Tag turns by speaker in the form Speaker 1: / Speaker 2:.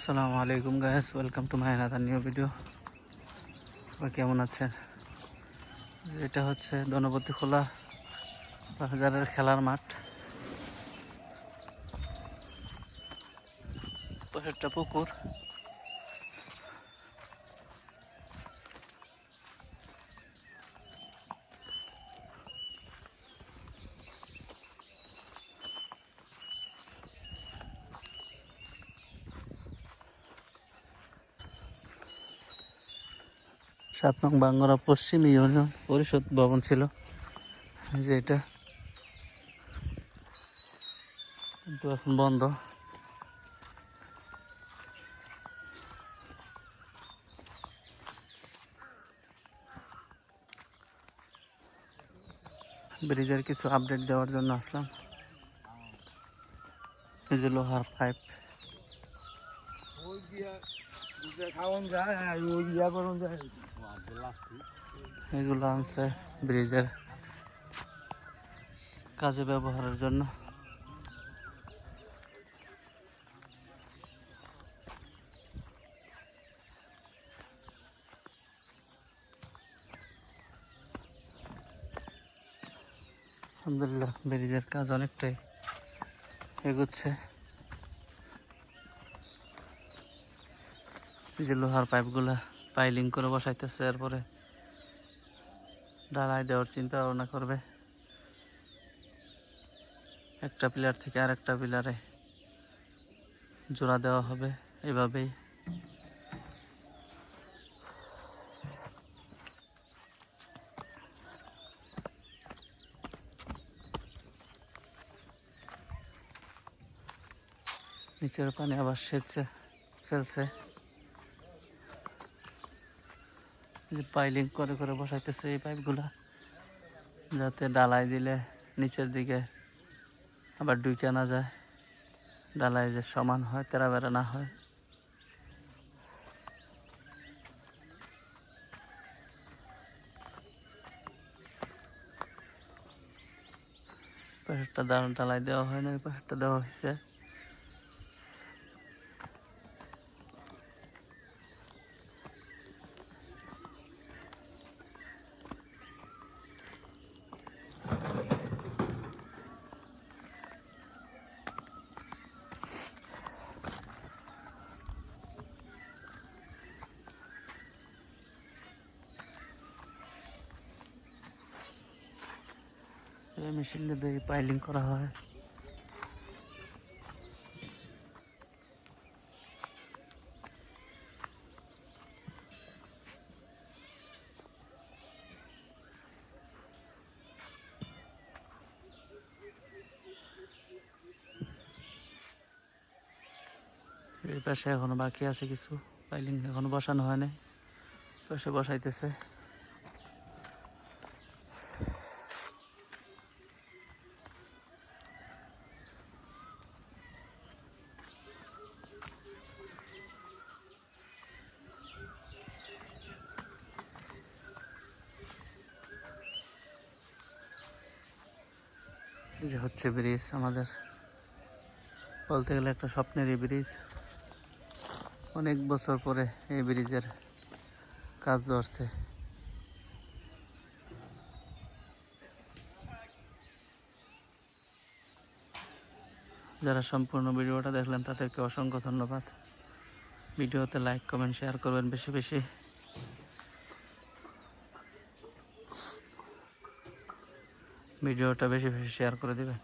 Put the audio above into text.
Speaker 1: আসসালামু আলাইকুম guys, welcome to my another new video. কেমন আছেন? এটা হচ্ছে ধনপতি খোলা বাজারের খেলার মাঠ। একটা পুকুর, 7 নং বাঙ্গরা পশ্চিম ইউনিয়ন পরিষদ ভবন ছিল যে এটা, কিন্তু এখন বন্ধ। ব্রিজের কিছু আপডেট দেওয়ার জন্য আসলাম। এই যে লোহার পাইপ, এগুলো আনছে ব্রিজের কাজে ব্যবহারের জন্য। আলহামদুলিল্লাহ, ব্রিজের কাজ অনেকটাই এগোচ্ছে। যে লোহার পাইপগুলা পাইলিং করে বসাইতেছে, এরপরে ঢালাই দেওয়ার চিন্তা ভাবনা করবে। একটা পিলার থেকে আরেকটা পিলারে জোড়া দেওয়া হবে এভাবেই। নিচের পানি আবার সেচে ফেলছে, যে পাইলিং করে করে বসাইতেছে এই পাইপগুলা, যাতে ডালাই দিলে নিচের দিকে আবার ঢুকে না যায়, ডালাই যে সমান হয়, তেরা বেড়া না হয়। পাশেরটা ডালাই দেওয়া হয় না, ওই পাশেরটা দেওয়া হয়েছে। এই মেশিন দিয়ে পাইলিং করা হয়। এই পাশে এখনো বাকি আছে কিছু পাইলিং, এখনো বসানো হয় নাই, পাশে বসাইতেছে। এই যে হচ্ছে ব্রিজ, আমাদের বলতে গেলে একটা স্বপ্নেরই ব্রিজ। অনেক বছর পরে এই ব্রিজের কাজ ধরছে। যারা সম্পূর্ণ ভিডিওটা দেখলেন তাদেরকে অসংখ্য ধন্যবাদ। ভিডিওতে লাইক, কমেন্ট, শেয়ার করবেন বেশি বেশি। ভিডিওটা বেশি বেশি শেয়ার করে দেবেন।